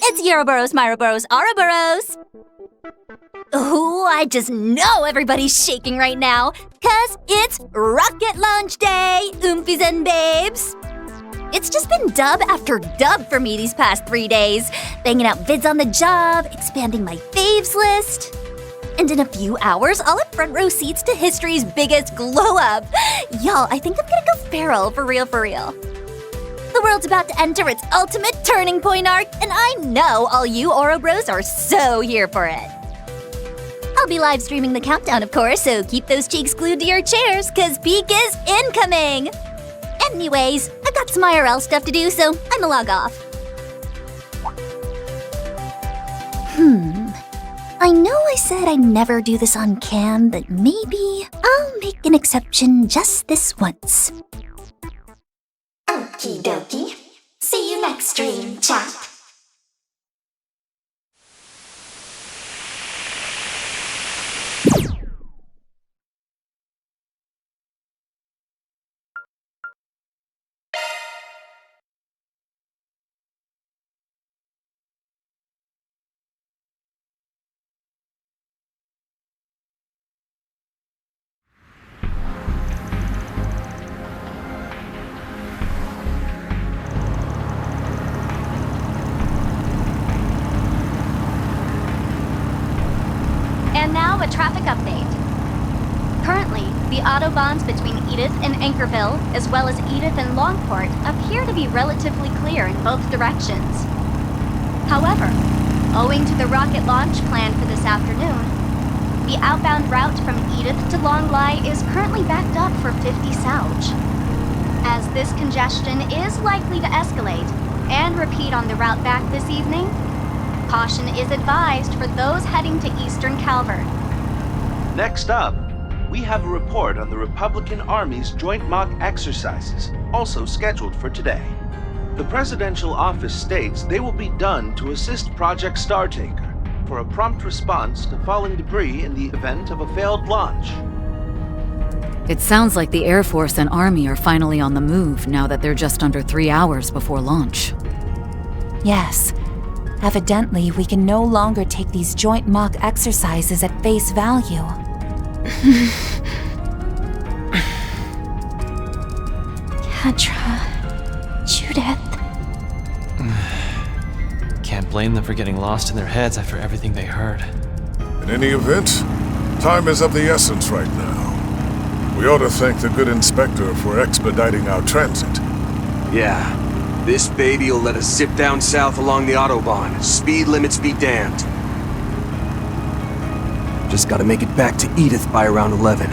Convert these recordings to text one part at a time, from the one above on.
It's Euroboros, Myroboros, Ouroboros! Ooh, I just know everybody's shaking right now, 'cause it's rocket launch day, oompies and babes! It's just been dub after dub for me these past 3 days, banging out vids on the job, expanding my faves list. And in a few hours, I'll have front row seats to history's biggest glow-up. Y'all, I think I'm gonna go feral, for real, for real. The world's about to enter its ultimate turning point arc, and I know all you Ouroboros are so here for it. I'll be live streaming the countdown, of course, so keep those cheeks glued to your chairs, 'cause peak is incoming! Anyways, I've got some IRL stuff to do, so I'ma log off. I know I said I'd never do this on cam, but maybe I'll make an exception just this once. Okie dokie. See you next stream, chat. And now a traffic update. Currently, the autobahns between Edith and Anchorville, as well as Edith and Longport, appear to be relatively clear in both directions. However, owing to the rocket launch planned for this afternoon, the outbound route from Edith to Longley is currently backed up for 50 South. As this congestion is likely to escalate and repeat on the route back this evening, caution is advised for those heading to Eastern Calvert. Next up, we have a report on the Republican Army's joint mock exercises, also scheduled for today. The presidential office states they will be done to assist Project Startaker for a prompt response to falling debris in the event of a failed launch. It sounds like the Air Force and Army are finally on the move now that they're just under 3 hours before launch. Yes. Evidently, we can no longer take these joint mock exercises at face value. Kendra, Judith. Can't blame them for getting lost in their heads after everything they heard. In any event, time is of the essence right now. We ought to thank the good inspector for expediting our transit. Yeah. This baby'll let us zip down south along the Autobahn. Speed limits be damned. Just gotta make it back to Edith by around 11.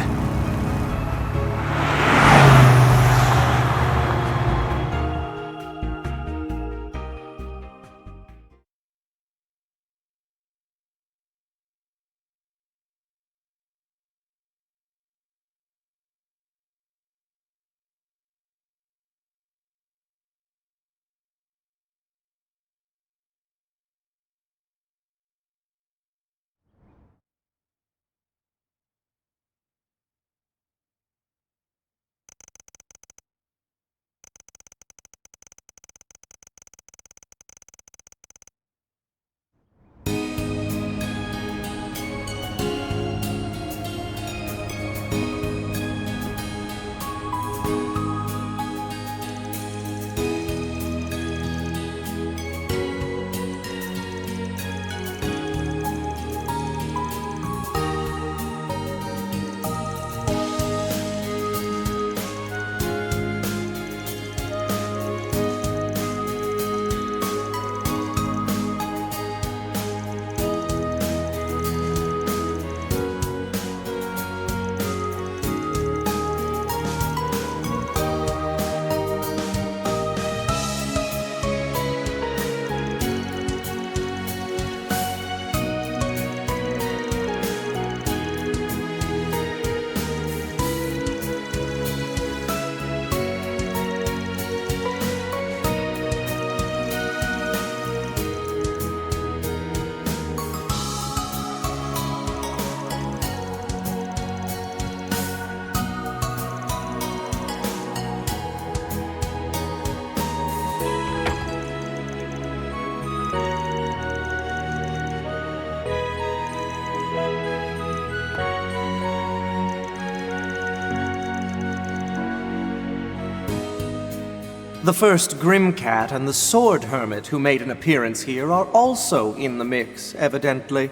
The first Grimcat and the Sword Hermit who made an appearance here are also in the mix, evidently.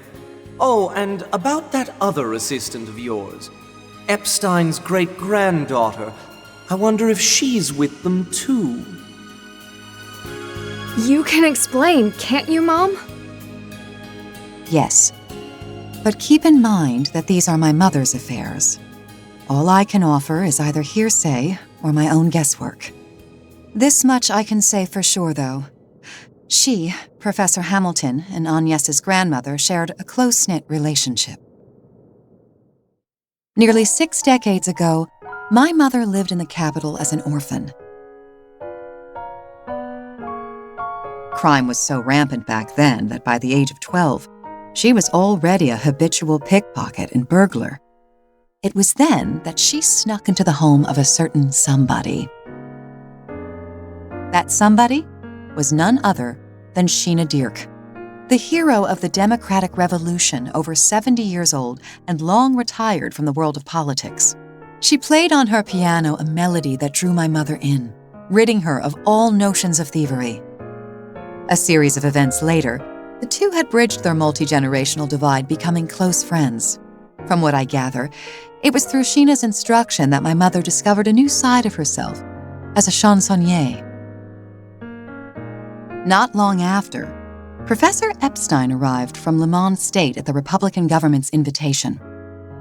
Oh, and about that other assistant of yours, Epstein's great-granddaughter. I wonder if she's with them too. You can explain, can't you, Mom? Yes. But keep in mind that these are my mother's affairs. All I can offer is either hearsay or my own guesswork. This much I can say for sure, though. She, Professor Hamilton, and Agnes's grandmother shared a close-knit relationship. Nearly 6 decades ago, my mother lived in the capital as an orphan. Crime was so rampant back then that by the age of 12, she was already a habitual pickpocket and burglar. It was then that she snuck into the home of a certain somebody. That somebody was none other than Sheena Dirk, the hero of the Democratic Revolution, over 70 years old and long retired from the world of politics. She played on her piano a melody that drew my mother in, ridding her of all notions of thievery. A series of events later, the two had bridged their multi-generational divide, becoming close friends. From what I gather, it was through Sheena's instruction that my mother discovered a new side of herself as a chansonnier. Not long after, Professor Epstein arrived from Le Mans State at the Republican government's invitation.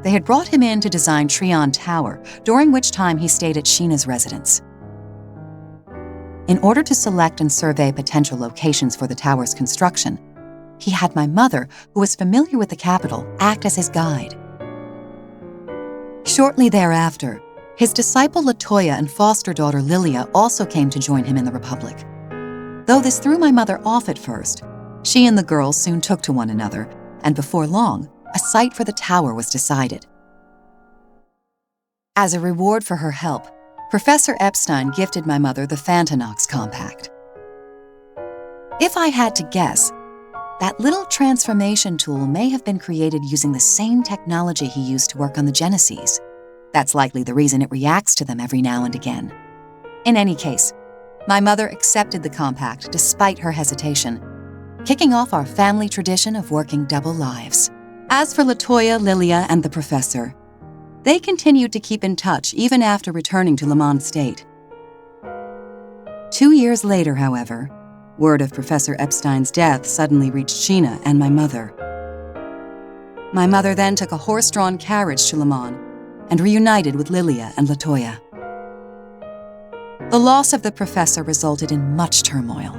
They had brought him in to design Trion Tower, during which time he stayed at Sheena's residence. In order to select and survey potential locations for the tower's construction, he had my mother, who was familiar with the capital, act as his guide. Shortly thereafter, his disciple Latoya and foster daughter Lilia also came to join him in the Republic. Though this threw my mother off at first, she and the girls soon took to one another, and before long, a site for the tower was decided. As a reward for her help, Professor Epstein gifted my mother the Fantanox compact. If I had to guess, that little transformation tool may have been created using the same technology he used to work on the Genesees. That's likely the reason it reacts to them every now and again. In any case, my mother accepted the compact despite her hesitation, kicking off our family tradition of working double lives. As for Latoya, Lilia, and the professor, they continued to keep in touch even after returning to Le Mans State. 2 years later, however, word of Professor Epstein's death suddenly reached Sheena and my mother. My mother then took a horse-drawn carriage to Le Mans and reunited with Lilia and Latoya. The loss of the professor resulted in much turmoil,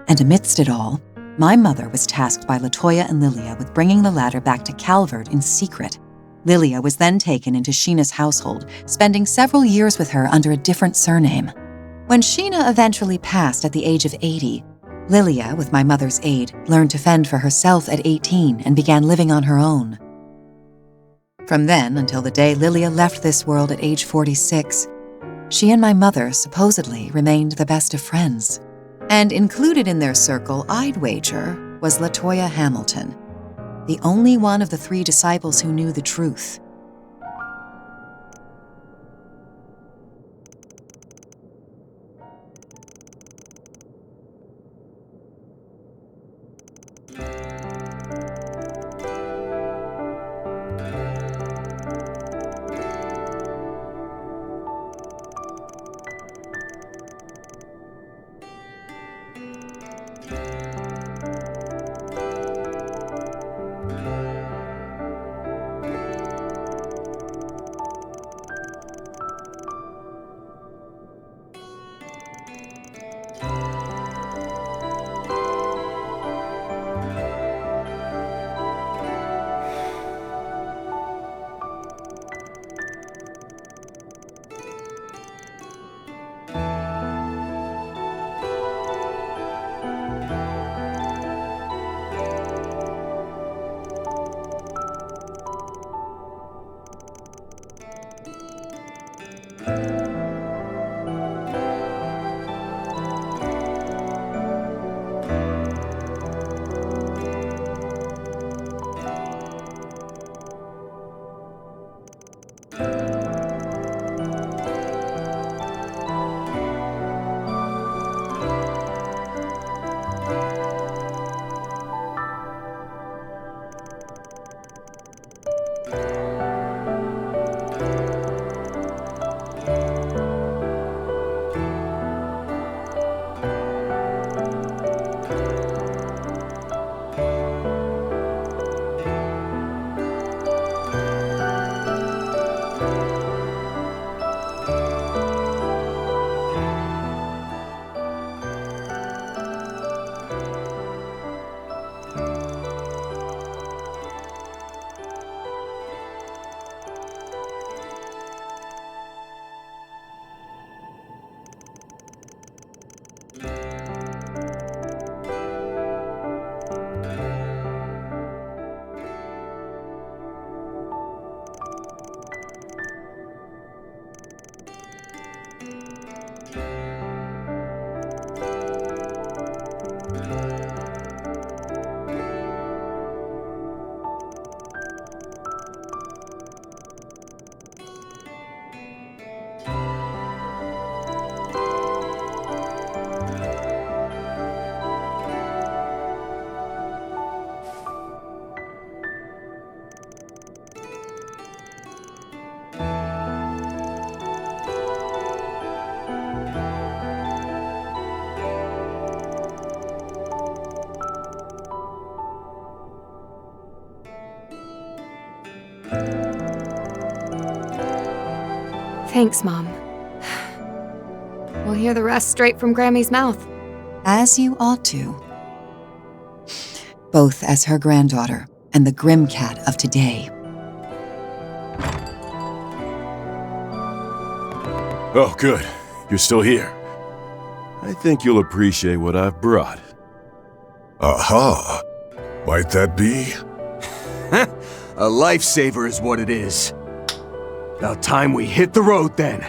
and amidst it all, my mother was tasked by Latoya and Lilia with bringing the latter back to Calvert in secret. Lilia was then taken into Sheena's household, spending several years with her under a different surname. When Sheena eventually passed at the age of 80, Lilia, with my mother's aid, learned to fend for herself at 18 and began living on her own. From then until the day Lilia left this world at age 46, she and my mother supposedly remained the best of friends. And included in their circle, I'd wager, was Latoya Hamilton, the only one of the 3 disciples who knew the truth. Thanks, Mom. We'll hear the rest straight from Grammy's mouth. As you ought to. Both as her granddaughter and the Grim Cat of today. Oh, good. You're still here. I think you'll appreciate what I've brought. Aha. Might that be? A lifesaver is what it is. About time we hit the road then.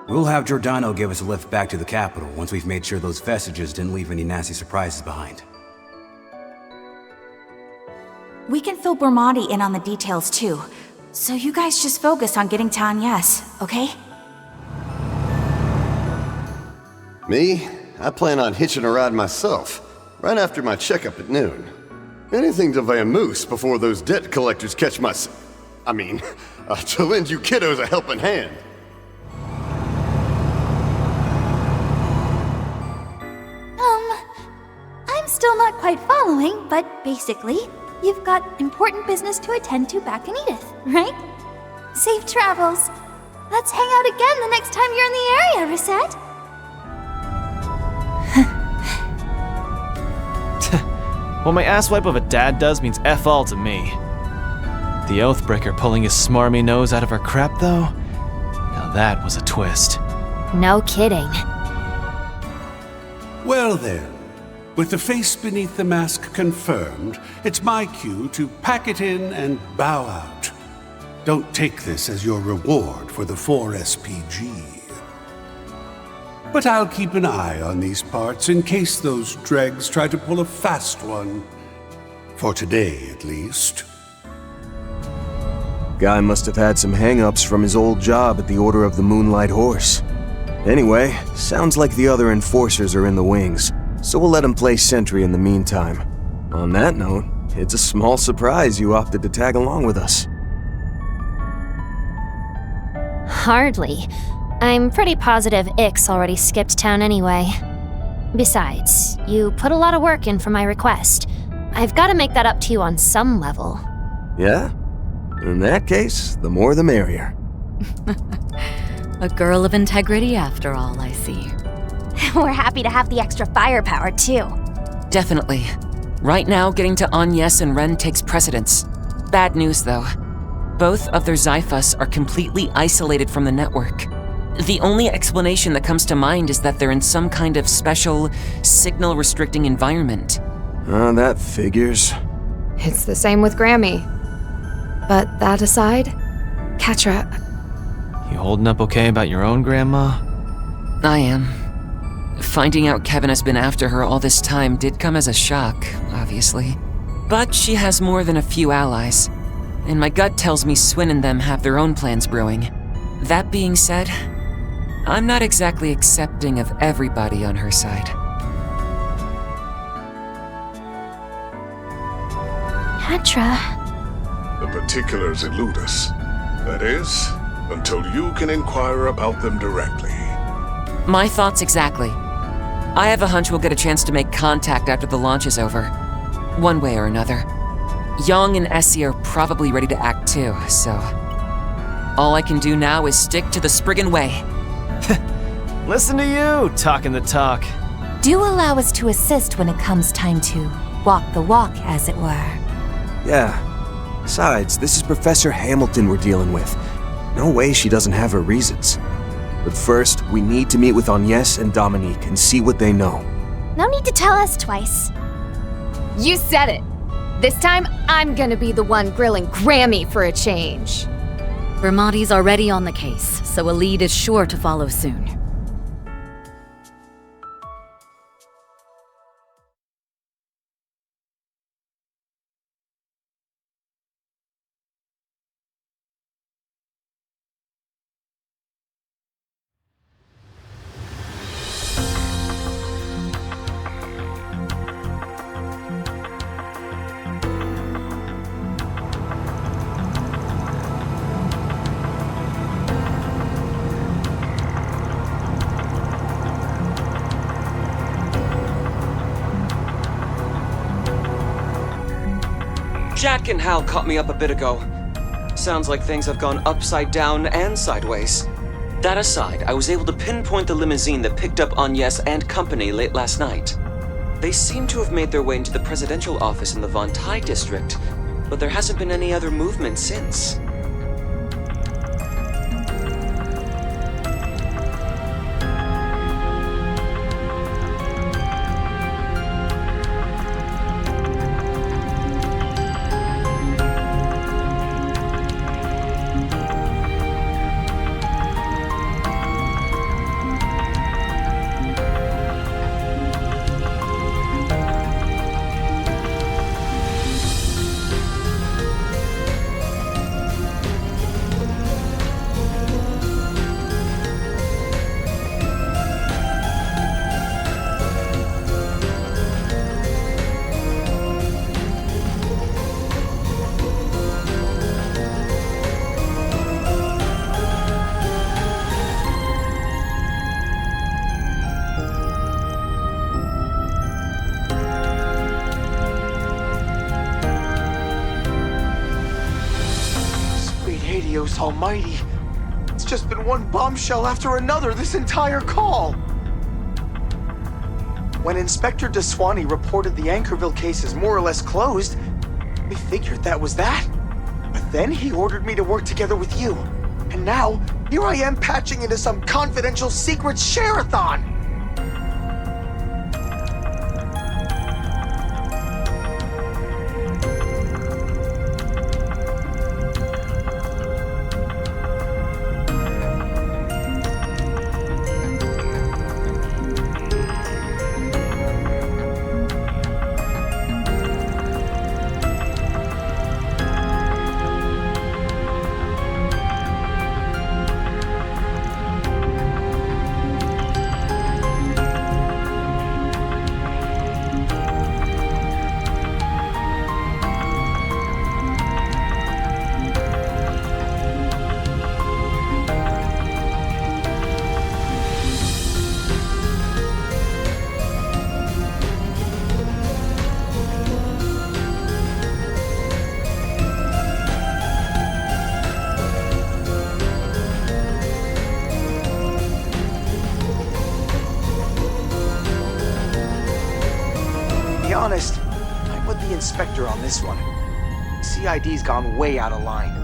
We'll have Giordano give us a lift back to the capital once we've made sure those vestiges didn't leave any nasty surprises behind. We can fill Bormati in on the details too, so you guys just focus on getting to Agnes, okay? Me? I plan on hitching a ride myself, right after my checkup at noon. Anything to vamoose before those debt collectors catch my to lend you kiddos a helping hand. I'm still not quite following. following, but basically, you've got important business to attend to back in Edith, right? Safe travels. Let's hang out again the next time you're in the area, Reset. What my asswipe of a dad does means F all to me. The Oathbreaker pulling his smarmy nose out of her crap, though? Now that was a twist. No kidding. Well then, with the face beneath the mask confirmed, it's my cue to pack it in and bow out. Don't take this as your reward for the 4 SPG. But I'll keep an eye on these parts in case those dregs try to pull a fast one. For today, at least. Guy must have had some hang-ups from his old job at the Order of the Moonlight Horse. Anyway, sounds like the other enforcers are in the wings, so we'll let him play sentry in the meantime. On that note, it's a small surprise you opted to tag along with us. Hardly. I'm pretty positive Ix already skipped town anyway. Besides, you put a lot of work in for my request. I've got to make that up to you on some level. Yeah? In that case, the more the merrier. A girl of integrity after all, I see. We're happy to have the extra firepower, too. Definitely. Right now, getting to Agnes and Renne takes precedence. Bad news, though. Both of their Zyphus are completely isolated from the network. The only explanation that comes to mind is that they're in some kind of special, signal-restricting environment. That figures. It's the same with Grammy. But that aside, Katra... You holding up okay about your own grandma? I am. Finding out Kevin has been after her all this time did come as a shock, obviously. But she has more than a few allies, and my gut tells me Swin and them have their own plans brewing. That being said, I'm not exactly accepting of everybody on her side. Katra... The particulars elude us. That is, until you can inquire about them directly. My thoughts exactly. I have a hunch we'll get a chance to make contact after the launch is over. One way or another. Young and Essie are probably ready to act too, so... all I can do now is stick to the Spriggan way. Listen to you, talking the talk. Do allow us to assist when it comes time to walk the walk, as it were. Yeah. Besides, this is Professor Hamilton we're dealing with. No way she doesn't have her reasons. But first, we need to meet with Agnes and Dominique and see what they know. No need to tell us twice. You said it. This time, I'm gonna be the one grilling Grammy for a change. Bermati's already on the case, so a lead is sure to follow soon. Jack and Hal caught me up a bit ago. Sounds like things have gone upside down and sideways. That aside, I was able to pinpoint the limousine that picked up Agnes and company late last night. They seem to have made their way into the presidential office in the Von Tai district, but there hasn't been any other movement since. Adios almighty. It's just been one bombshell after another this entire call. When Inspector DeSwanee reported the Anchorville case as more or less closed, we figured that was that. But then he ordered me to work together with you. And now, here I am patching into some confidential secret share-a-thon. Honest, I'm with the inspector on this one. CID's gone way out of line.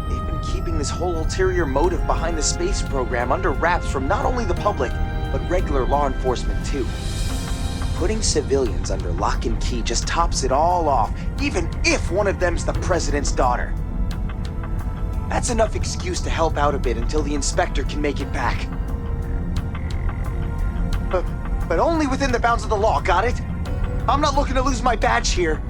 They've been keeping this whole ulterior motive behind the space program under wraps from not only the public, but regular law enforcement too. Putting civilians under lock and key just tops it all off, even if one of them's the president's daughter. That's enough excuse to help out a bit until the inspector can make it back. But only within the bounds of the law, got it? I'm not looking to lose my badge here.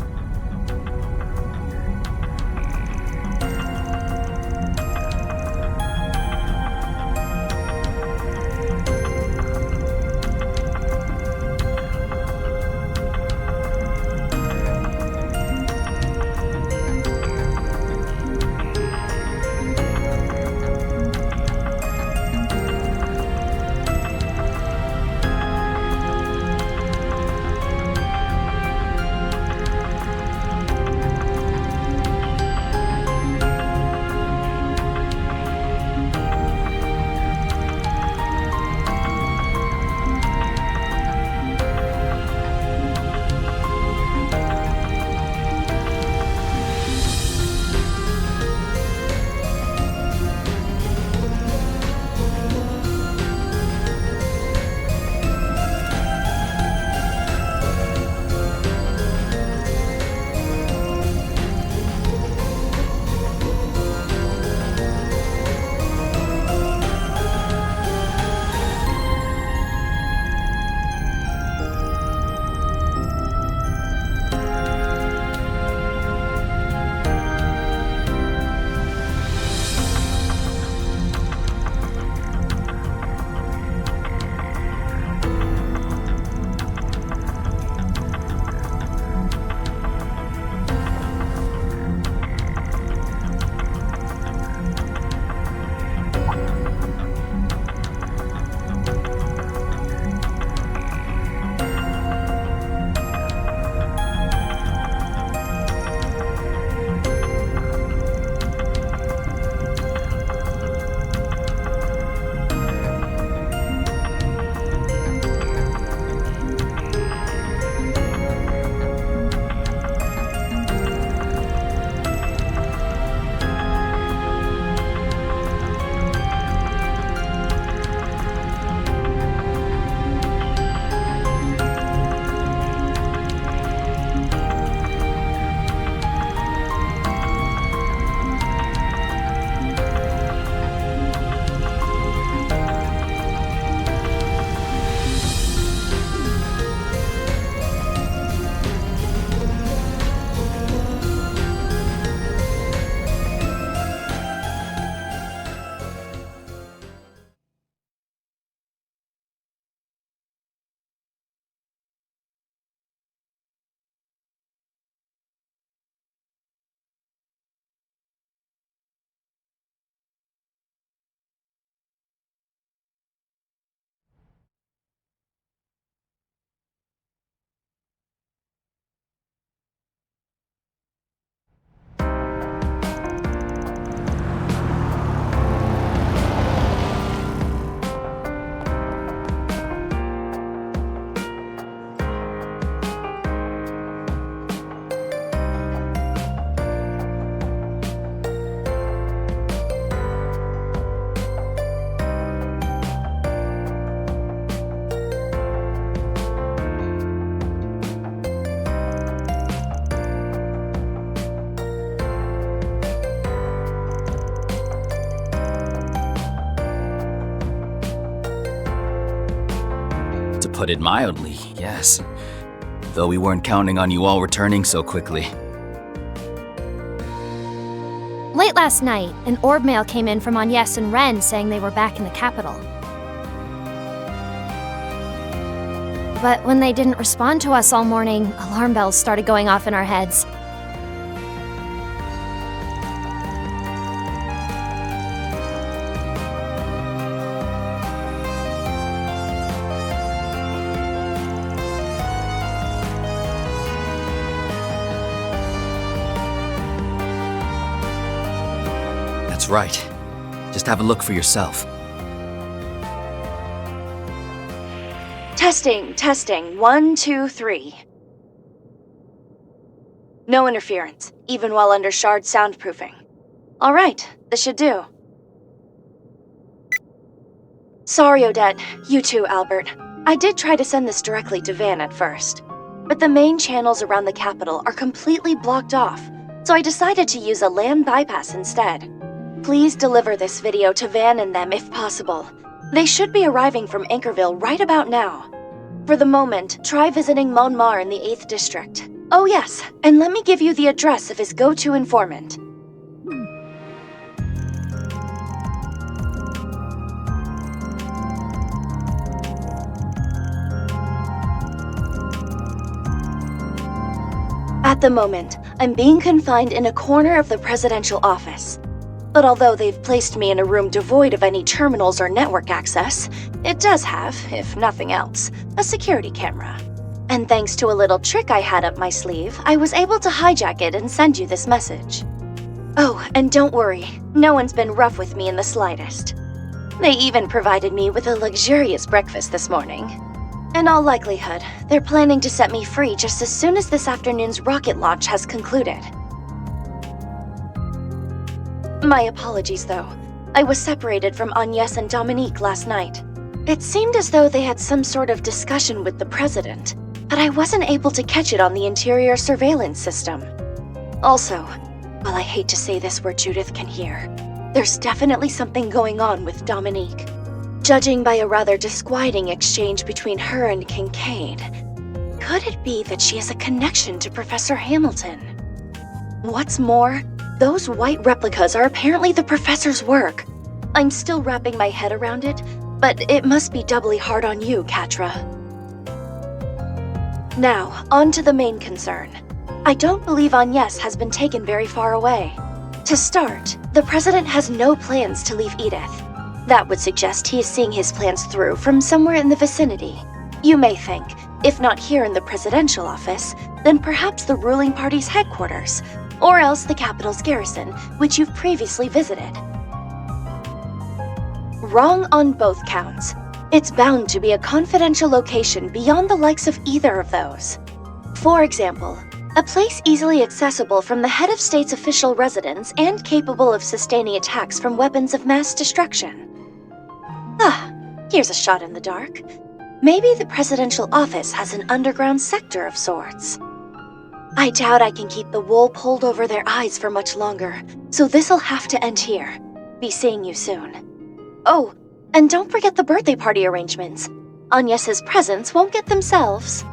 put it mildly, yes. Though we weren't counting on you all returning so quickly. Late last night, an orb mail came in from Agnes and Renne saying they were back in the capital. But when they didn't respond to us all morning, alarm bells started going off in our heads. That's right. Just have a look for yourself. Testing. 1, 2, 3. No interference, even while under shard soundproofing. All right, this should do. Sorry, Odette. You too, Albert. I did try to send this directly to Van at first, but the main channels around the capital are completely blocked off, so I decided to use a land bypass instead. Please deliver this video to Van and them if possible. They should be arriving from Anchorville right about now. For the moment, try visiting Monmar in the 8th District. Oh yes, and let me give you the address of his go-to informant. At the moment, I'm being confined in a corner of the presidential office. But although they've placed me in a room devoid of any terminals or network access, it does have, if nothing else, a security camera. And thanks to a little trick I had up my sleeve, I was able to hijack it and send you this message. Oh, and don't worry, no one's been rough with me in the slightest. They even provided me with a luxurious breakfast this morning. In all likelihood, they're planning to set me free just as soon as this afternoon's rocket launch has concluded. My apologies, though. I was separated from Agnes and Dominique last night. It seemed as though they had some sort of discussion with the president, but I wasn't able to catch it on the interior surveillance system. Also, while I hate to say this where Judith can hear, there's definitely something going on with Dominique. Judging by a rather disquieting exchange between her and Kincaid, could it be that she has a connection to Professor Hamilton? What's more, those white replicas are apparently the professor's work. I'm still wrapping my head around it, but it must be doubly hard on you, Katra. Now, on to the main concern. I don't believe Agnes has been taken very far away. To start, the president has no plans to leave Edith. That would suggest he is seeing his plans through from somewhere in the vicinity. You may think, if not here in the presidential office, then perhaps the ruling party's headquarters, or else the capital's garrison, which you've previously visited. Wrong on both counts. It's bound to be a confidential location beyond the likes of either of those. For example, a place easily accessible from the head of state's official residence and capable of sustaining attacks from weapons of mass destruction. Here's a shot in the dark. Maybe the presidential office has an underground sector of sorts. I doubt I can keep the wool pulled over their eyes for much longer, so this'll have to end here. Be seeing you soon. Oh, and don't forget the birthday party arrangements. Agnes's presents won't get themselves.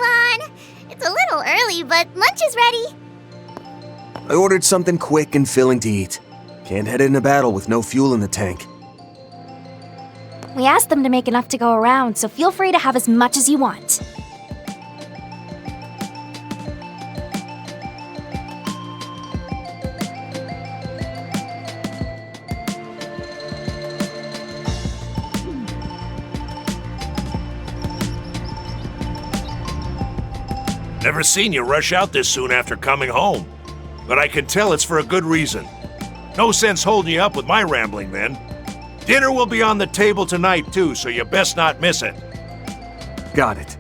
on! It's a little early, but lunch is ready. I ordered something quick and filling to eat. Can't head into battle with no fuel in the tank. We asked them to make enough to go around, so feel free to have as much as you want. Never seen you rush out this soon after coming home. But I can tell it's for a good reason. No sense holding you up with my rambling then. Dinner will be on the table tonight too, so you best not miss it. Got it.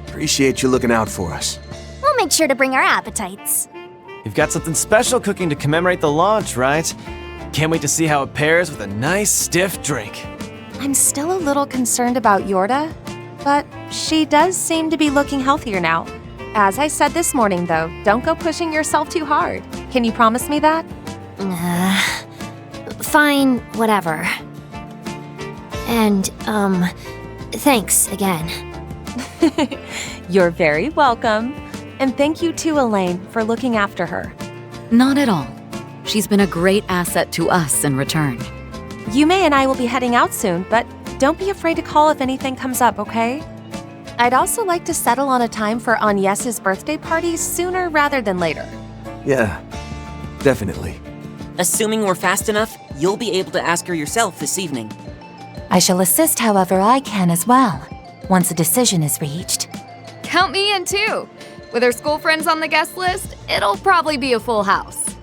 Appreciate you looking out for us. We'll make sure to bring our appetites. You've got something special cooking to commemorate the launch, right? Can't wait to see how it pairs with a nice, stiff drink. I'm still a little concerned about Yorda, but she does seem to be looking healthier now. As I said this morning, though, don't go pushing yourself too hard. Can you promise me that? Fine, whatever. And, thanks again. You're very welcome. And thank you to Elaine for looking after her. Not at all. She's been a great asset to us in return. Yume and I will be heading out soon, but don't be afraid to call if anything comes up, okay? I'd also like to settle on a time for Agnes's birthday party sooner rather than later. Yeah, definitely. Assuming we're fast enough, you'll be able to ask her yourself this evening. I shall assist however I can as well, once a decision is reached. Count me in too. With her school friends on the guest list, it'll probably be a full house.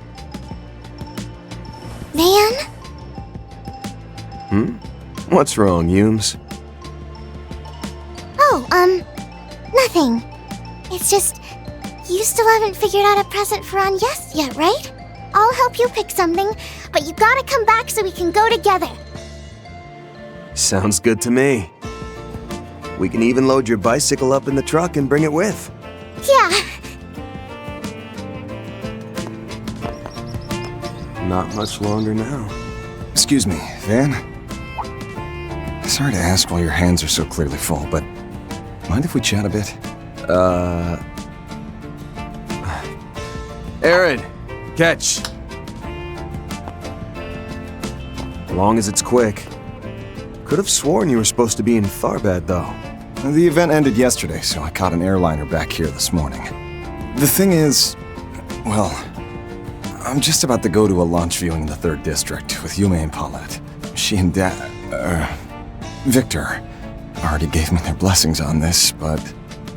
Van? What's wrong, Yumes? Oh, nothing. It's just, you still haven't figured out a present for Agnes yet, right? I'll help you pick something, but you gotta come back so we can go together. Sounds good to me. We can even load your bicycle up in the truck and bring it with. Yeah. Not much longer now. Excuse me, Van? Sorry to ask while your hands are so clearly full, but mind if we chat a bit? Aaron, catch. Long as it's quick. Could have sworn you were supposed to be in Tharbad, though. The event ended yesterday, so I caught an airliner back here this morning. The thing is, well, I'm just about to go to a launch viewing in the 3rd District with Yume and Paulette. She and Victor already gave me their blessings on this, but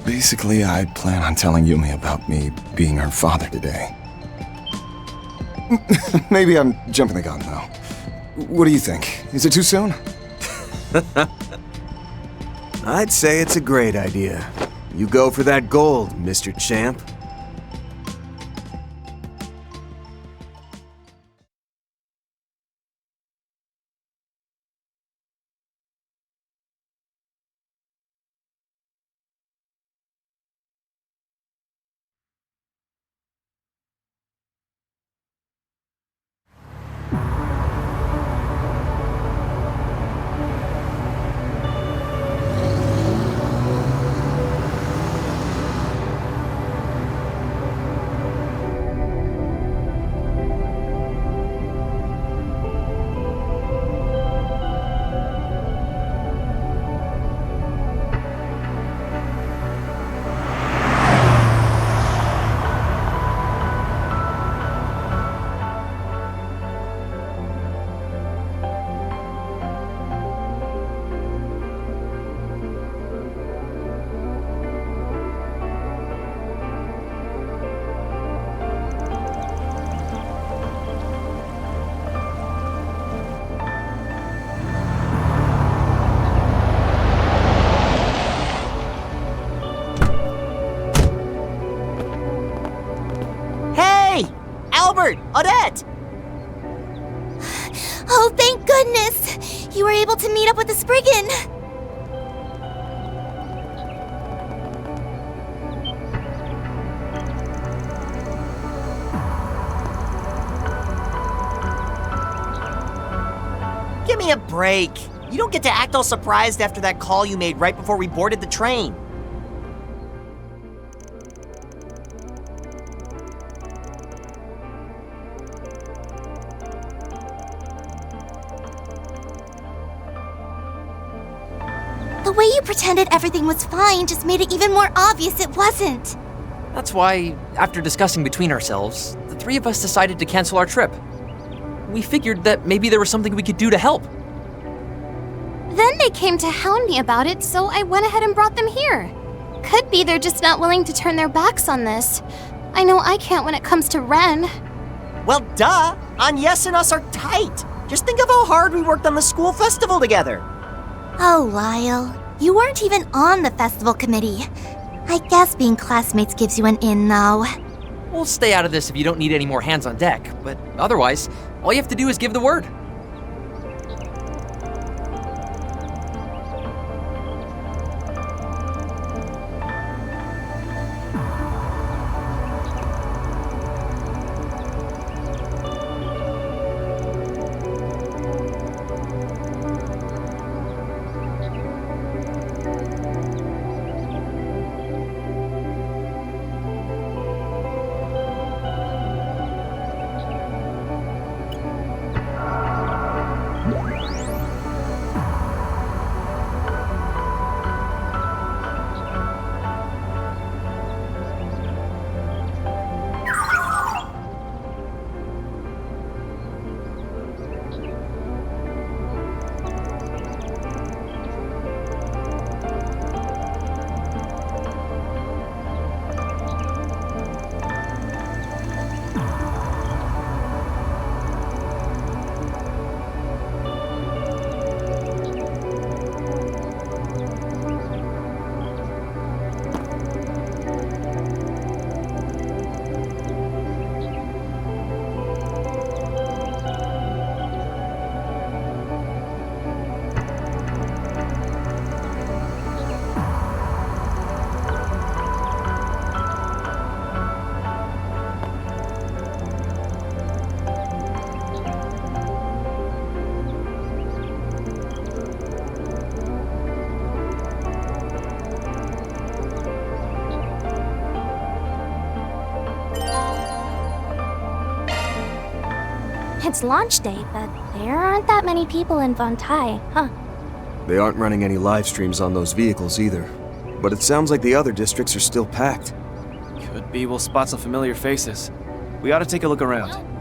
basically I plan on telling Yume about me being her father today. Maybe I'm jumping the gun, though. What do you think? Is it too soon? I'd say it's a great idea. You go for that gold, Mr. Champ. Odette! Oh, thank goodness! You were able to meet up with the Spriggan! Give me a break. You don't get to act all surprised after that call you made right before we boarded the train. pretended everything was fine just made it even more obvious it wasn't. That's why, after discussing between ourselves, the three of us decided to cancel our trip. We figured that maybe there was something we could do to help. Then they came to hound me about it, so I went ahead and brought them here. Could be they're just not willing to turn their backs on this. I know I can't when it comes to Renne. Well, duh! Agnes and us are tight! Just think of how hard we worked on the school festival together. Oh, Lyle. You weren't even on the festival committee. I guess being classmates gives you an in, though. We'll stay out of this if you don't need any more hands on deck, but otherwise, all you have to do is give the word. It's launch day, but there aren't that many people in Von Tai, huh? They aren't running any live streams on those vehicles either. But it sounds like the other districts are still packed. Could be we'll spot some familiar faces. We ought to take a look around.